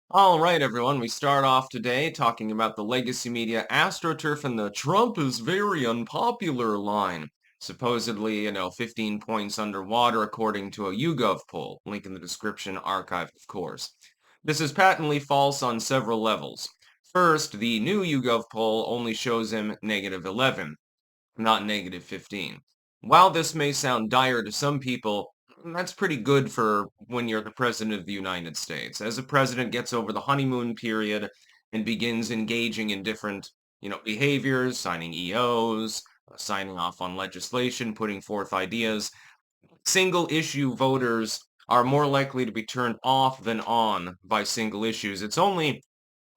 All right, everyone. We start off today talking about the legacy media AstroTurf and the Trump is very unpopular line. Supposedly, 15 points underwater according to a YouGov poll. Link in the description, archive, of course. This is patently false on several levels. First, the new YouGov poll only shows him -11, not -15. While this may sound dire to some people, that's pretty good for when you're the president of the United States. As a president gets over the honeymoon period and begins engaging in different, behaviors, signing EOs, signing off on legislation, putting forth ideas, single issue voters are more likely to be turned off than on by single issues. It's only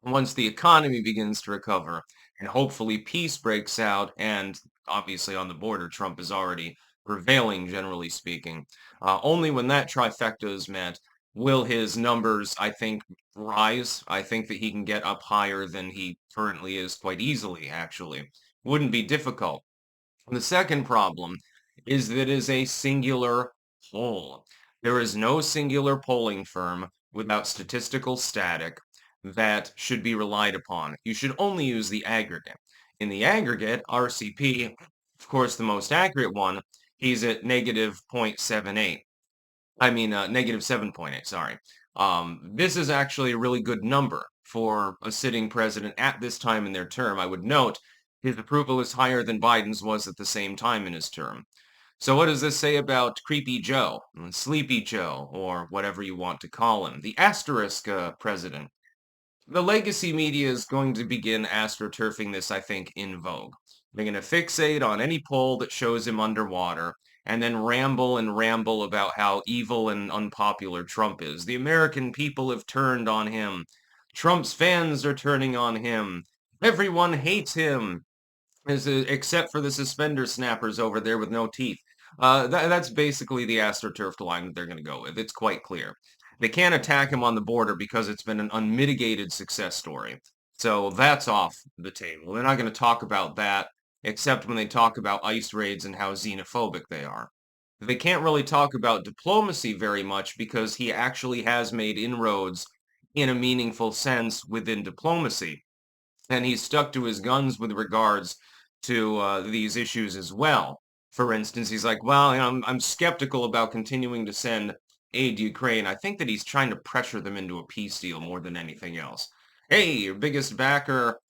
once the economy begins to recover and hopefully peace breaks out, and obviously on the border, Trump is already prevailing, generally speaking. Only when that trifecta is met will his numbers, I think, rise. I think that he can get up higher than he currently is quite easily, actually. Wouldn't be difficult. The second problem is that it is a singular poll. There is no singular polling firm without statistical static that should be relied upon. You should only use the aggregate. In the aggregate, RCP, of course, the most accurate one, he's at -0.78. I mean, -7.8, sorry. This is actually a really good number for a sitting president at this time in their term. I would note his approval is higher than Biden's was at the same time in his term. So what does this say about Creepy Joe, Sleepy Joe, or whatever you want to call him, the asterisk president? The legacy media is going to begin astroturfing this, I think, in vogue. They're going to fixate on any poll that shows him underwater and then ramble and ramble about how evil and unpopular Trump is. The American people have turned on him. Trump's fans are turning on him. Everyone hates him, except for the suspender snappers over there with no teeth. That's basically the astroturfed line that they're going to go with. It's quite clear. They can't attack him on the border because it's been an unmitigated success story. So that's off the table. They're not going to talk about that except when they talk about ICE raids and how xenophobic they are. They can't really talk about diplomacy very much because he actually has made inroads in a meaningful sense within diplomacy. And he's stuck to his guns with regards to these issues as well. For instance, he's like, well, I'm skeptical about continuing to send aid to Ukraine. I think that he's trying to pressure them into a peace deal more than anything else. Hey, your biggest backer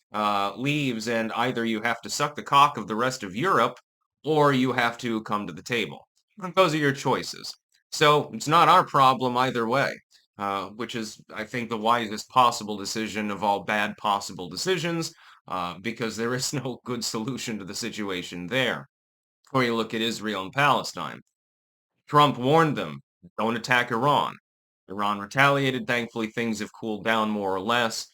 leaves, and either you have to suck the cock of the rest of Europe, or you have to come to the table. Those are your choices. So it's not our problem either way, which is, I think, the wisest possible decision of all bad possible decisions, because there is no good solution to the situation there. Or you look at Israel and Palestine. Trump warned them, don't attack Iran. Iran retaliated. Thankfully, things have cooled down more or less.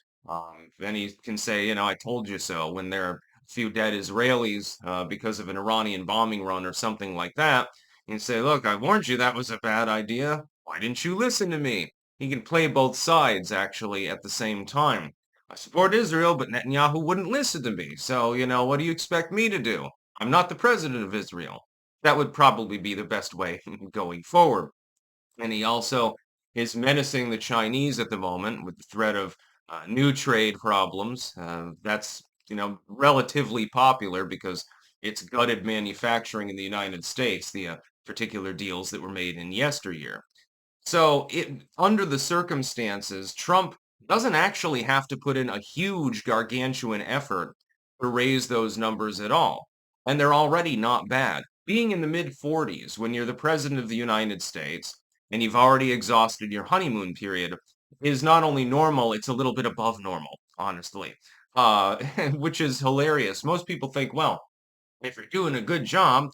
Then he can say, I told you so, when there are a few dead Israelis because of an Iranian bombing run or something like that. And say, look, I warned you that was a bad idea. Why didn't you listen to me? He can play both sides, actually, at the same time. I support Israel, but Netanyahu wouldn't listen to me. So, what do you expect me to do? I'm not the president of Israel. That would probably be the best way going forward. And he also is menacing the Chinese at the moment with the threat of new trade problems. That's, relatively popular because it's gutted manufacturing in the United States, the particular deals that were made in yesteryear. So under the circumstances, Trump doesn't actually have to put in a huge gargantuan effort to raise those numbers at all. And they're already not bad. Being in the mid 40s when you're the president of the United States and you've already exhausted your honeymoon period is not only normal, it's a little bit above normal, honestly. Which is hilarious. Most people think, well, if you're doing a good job,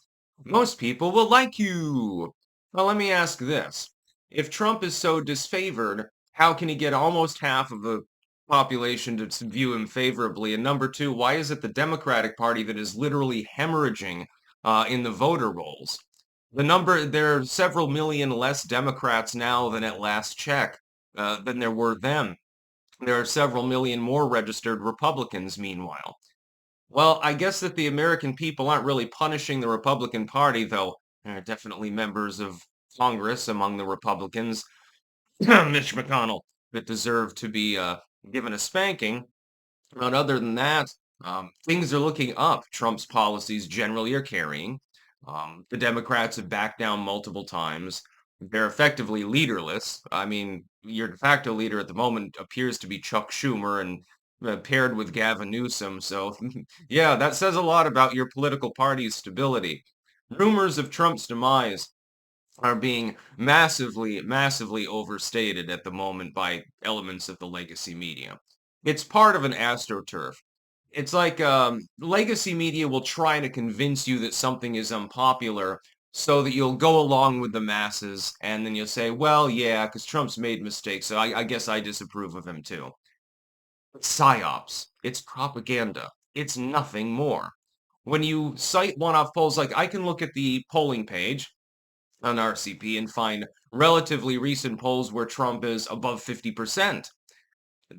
most people will like you. Well, let me ask this. If Trump is so disfavored, how can he get almost half of the population to view him favorably? And number two, why is it the Democratic Party that is literally hemorrhaging in the voter rolls? There are several million less Democrats now than at last check than there were then. There are several million more registered Republicans, meanwhile. Well, I guess that the American people aren't really punishing the Republican Party, though there are definitely members of Congress among the Republicans, Mitch McConnell, that deserve to be given a spanking. But other than that, things are looking up. Trump's policies generally are carrying. The Democrats have backed down multiple times. They're effectively leaderless. I mean, your de facto leader at the moment appears to be Chuck Schumer and paired with Gavin Newsom. So, yeah, that says a lot about your political party's stability. Rumors of Trump's demise are being massively overstated at the moment by elements of the legacy media. It's part of an astroturf. It's like legacy media will try to convince you that something is unpopular so that you'll go along with the masses and then you'll say, well, yeah, because Trump's made mistakes, so I guess I disapprove of him too. It's psyops. It's propaganda. It's nothing more. When you cite one-off polls, like I can look at the polling page on RCP and find relatively recent polls where Trump is above 50%.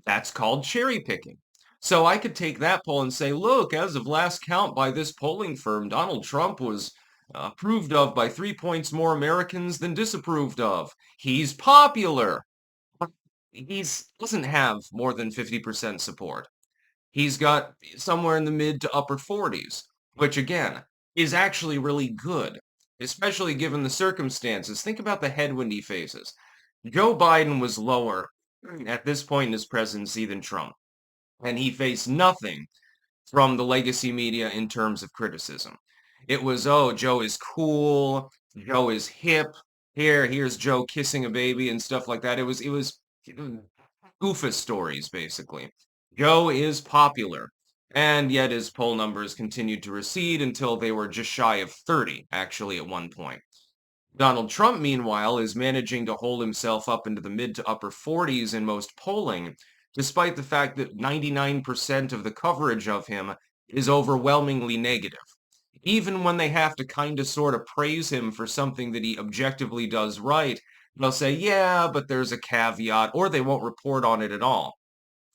That's called cherry picking. So I could take that poll and say, look, as of last count by this polling firm, Donald Trump was approved of by 3 points more Americans than disapproved of. He's popular. But he doesn't have more than 50% support. He's got somewhere in the mid to upper 40s, which again is actually really good, especially given the circumstances. Think about the headwind he faces. Joe Biden was lower at this point in his presidency than Trump, and he faced nothing from the legacy media in terms of criticism. It was, oh, Joe is cool, Joe is hip. Here's Joe kissing a baby and stuff like that. It was goofus stories, basically. Joe is popular, and yet his poll numbers continued to recede until they were just shy of 30, actually, at one point. Donald Trump, meanwhile, is managing to hold himself up into the mid to upper 40s in most polling, despite the fact that 99% of the coverage of him is overwhelmingly negative. Even when they have to kind of sort of praise him for something that he objectively does right, they'll say, yeah, but there's a caveat, or they won't report on it at all.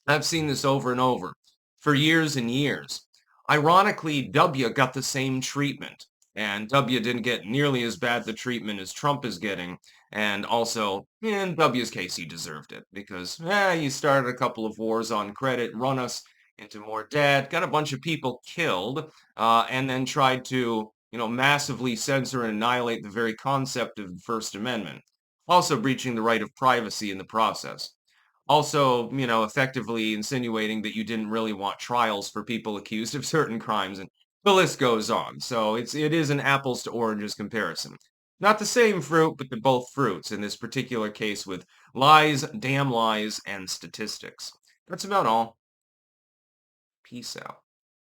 I've seen this over and over for years and years. Ironically, W got the same treatment, and W didn't get nearly as bad the treatment as Trump is getting. And also, in W's case, he deserved it because he started a couple of wars on credit, run us into more debt, got a bunch of people killed, and then tried to, massively censor and annihilate the very concept of the First Amendment, also breaching the right of privacy in the process. Also, effectively insinuating that you didn't really want trials for people accused of certain crimes, and the list goes on. So it is an apples to oranges comparison. Not the same fruit, but they're both fruits in this particular case with lies, damn lies, and statistics. That's about all. Peace out.